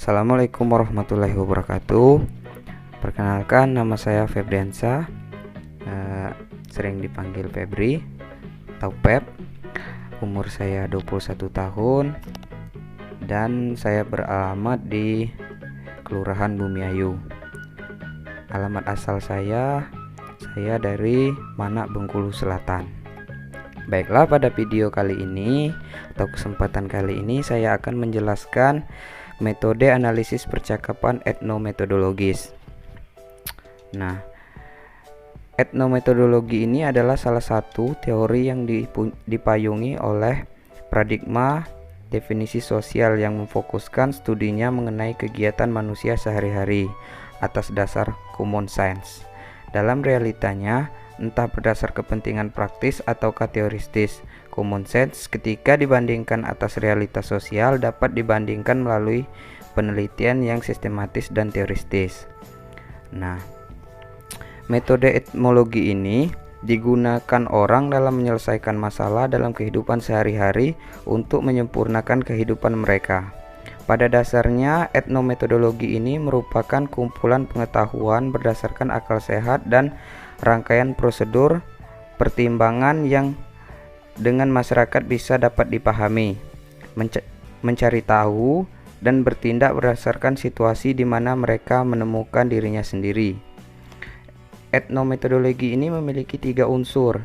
Assalamualaikum warahmatullahi wabarakatuh. Perkenalkan, nama saya Febriansa, sering dipanggil Febri atau Pep. Umur saya 21 tahun dan saya beralamat di Kelurahan Bumiayu. Alamat asal saya dari Manak, Bengkulu Selatan. Baiklah, pada video kali ini atau kesempatan kali ini saya akan menjelaskan metode analisis percakapan etnometodologis. Nah, etnometodologi ini adalah salah satu teori yang dipayungi oleh paradigma definisi sosial yang memfokuskan studinya mengenai kegiatan manusia sehari-hari atas dasar common sense. Dalam realitanya, entah berdasar kepentingan praktis atau teoristis, common sense ketika dibandingkan atas realitas sosial dapat dibandingkan melalui penelitian yang sistematis dan teoristis. Nah, metode etnologi ini digunakan orang dalam menyelesaikan masalah dalam kehidupan sehari-hari untuk menyempurnakan kehidupan mereka. Pada dasarnya, etnometodologi ini merupakan kumpulan pengetahuan berdasarkan akal sehat dan rangkaian prosedur pertimbangan yang dengan masyarakat bisa dapat dipahami, mencari tahu, dan bertindak berdasarkan situasi di mana mereka menemukan dirinya sendiri. Etnometodologi ini memiliki 3 unsur.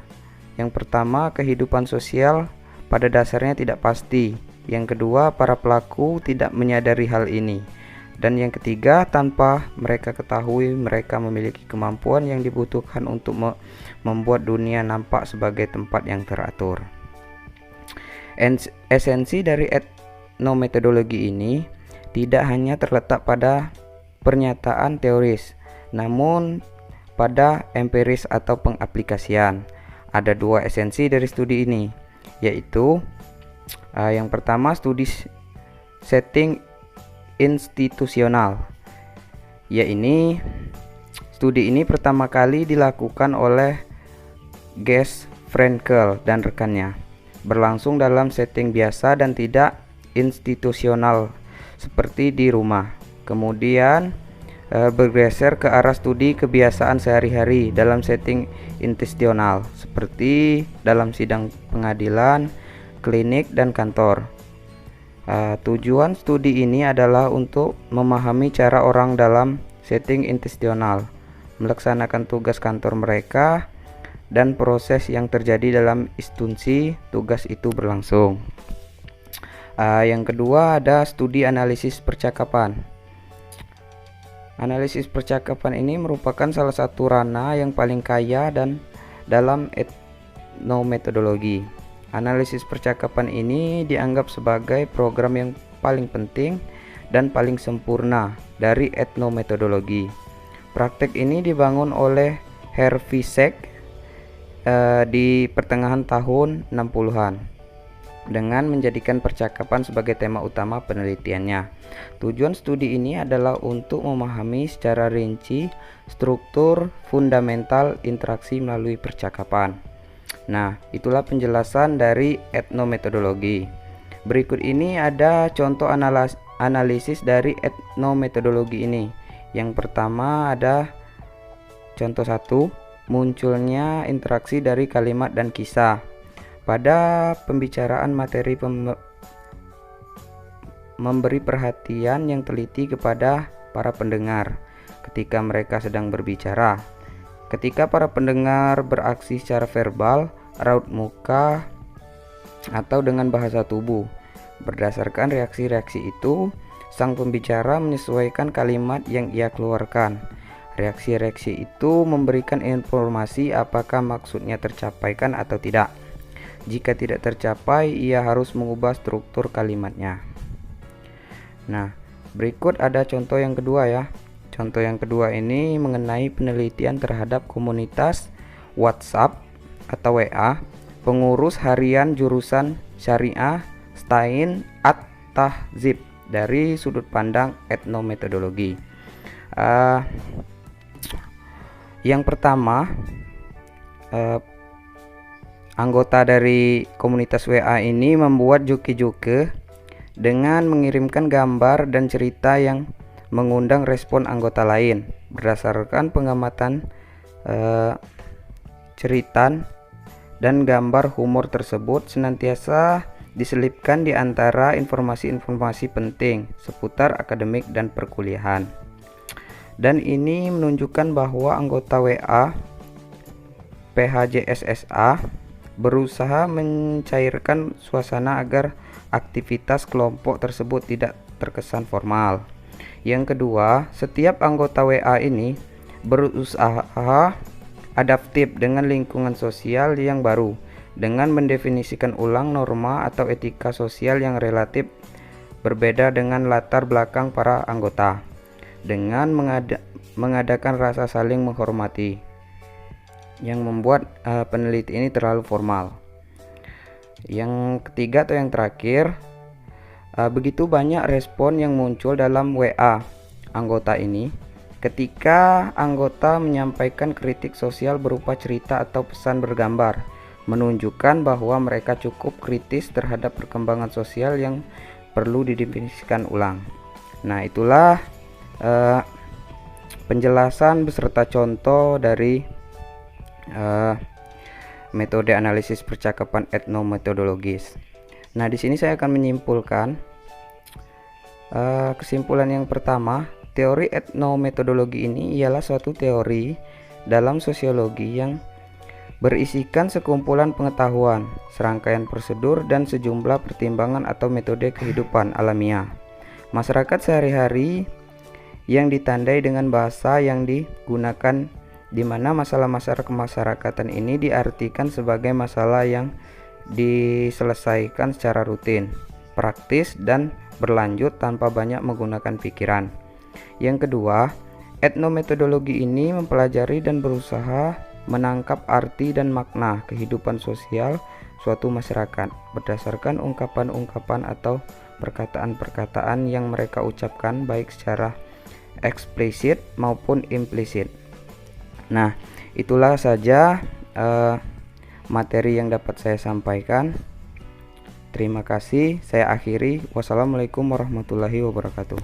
Yang pertama, kehidupan sosial pada dasarnya tidak pasti. Yang kedua, para pelaku tidak menyadari hal ini. Dan yang ketiga, tanpa mereka ketahui, mereka memiliki kemampuan yang dibutuhkan untuk membuat dunia nampak sebagai tempat yang teratur. Esensi dari etnometodologi ini tidak hanya terletak pada pernyataan teoris, namun pada empiris atau pengaplikasian. Ada 2 esensi dari studi ini, yaitu yang pertama, studi setting institusional. Studi ini pertama kali dilakukan oleh Gers Frenkel dan rekannya, berlangsung dalam setting biasa dan tidak institusional seperti di rumah. Kemudian bergeser ke arah studi kebiasaan sehari-hari dalam setting institusional seperti dalam sidang pengadilan, klinik, dan kantor. Tujuan studi ini adalah untuk memahami cara orang dalam setting institusional melaksanakan tugas kantor mereka dan proses yang terjadi dalam instansi tugas itu berlangsung. Yang kedua, ada studi analisis percakapan. Analisis percakapan ini merupakan salah satu ranah yang paling kaya dan dalam etnometodologi. Analisis percakapan ini dianggap sebagai program yang paling penting dan paling sempurna dari etnometodologi. Praktek ini dibangun oleh Hervé Sek di pertengahan tahun 60-an dengan menjadikan percakapan sebagai tema utama penelitiannya. Tujuan studi ini adalah untuk memahami secara rinci struktur fundamental interaksi melalui percakapan. Nah, itulah penjelasan dari etnometodologi. Berikut ini ada contoh analisis dari etnometodologi ini. Yang pertama ada contoh 1, munculnya interaksi dari kalimat dan kisah. Pada pembicaraan materi memberi perhatian yang teliti kepada para pendengar ketika mereka sedang berbicara. Ketika para pendengar beraksi secara verbal, raut muka, atau dengan bahasa tubuh. Berdasarkan reaksi-reaksi itu, sang pembicara menyesuaikan kalimat yang ia keluarkan. Reaksi-reaksi itu memberikan informasi apakah maksudnya tercapaikan atau tidak. Jika tidak tercapai, ia harus mengubah struktur kalimatnya. Nah, berikut ada contoh yang kedua ya. Contoh yang kedua ini mengenai penelitian terhadap komunitas WhatsApp atau WA pengurus harian jurusan Syariah Stain At-Tahzib dari sudut pandang etnometodologi. Yang pertama, anggota dari komunitas WA ini membuat juke-juke dengan mengirimkan gambar dan cerita yang mengundang respon anggota lain. Berdasarkan pengamatan cerita dan gambar humor tersebut senantiasa diselipkan di antara informasi-informasi penting seputar akademik dan perkuliahan. Dan ini menunjukkan bahwa anggota WA PHJSSA berusaha mencairkan suasana agar aktivitas kelompok tersebut tidak terkesan formal. Yang kedua, setiap anggota WA ini berusaha adaptif dengan lingkungan sosial yang baru, dengan mendefinisikan ulang norma atau etika sosial yang relatif berbeda dengan latar belakang para anggota, dengan mengadakan rasa saling menghormati yang membuat peneliti ini terlalu formal. Yang ketiga atau yang terakhir, begitu banyak respon yang muncul dalam WA anggota ini ketika anggota menyampaikan kritik sosial berupa cerita atau pesan bergambar, menunjukkan bahwa mereka cukup kritis terhadap perkembangan sosial yang perlu didefinisikan ulang. Nah, itulah penjelasan beserta contoh dari metode analisis percakapan etnometodologis. Nah, di sini saya akan menyimpulkan kesimpulan yang pertama. Teori etnometodologi ini ialah suatu teori dalam sosiologi yang berisikan sekumpulan pengetahuan, serangkaian prosedur, dan sejumlah pertimbangan atau metode kehidupan alamiah masyarakat sehari-hari yang ditandai dengan bahasa yang digunakan, di mana masalah-masalah kemasyarakatan ini diartikan sebagai masalah yang diselesaikan secara rutin, praktis, dan berlanjut tanpa banyak menggunakan pikiran. Yang kedua, etnometodologi ini mempelajari dan berusaha menangkap arti dan makna kehidupan sosial suatu masyarakat berdasarkan ungkapan-ungkapan atau perkataan-perkataan yang mereka ucapkan baik secara eksplisit maupun implisit. Nah, itulah saja materi yang dapat saya sampaikan. Terima kasih, saya akhiri. Wassalamualaikum warahmatullahi wabarakatuh.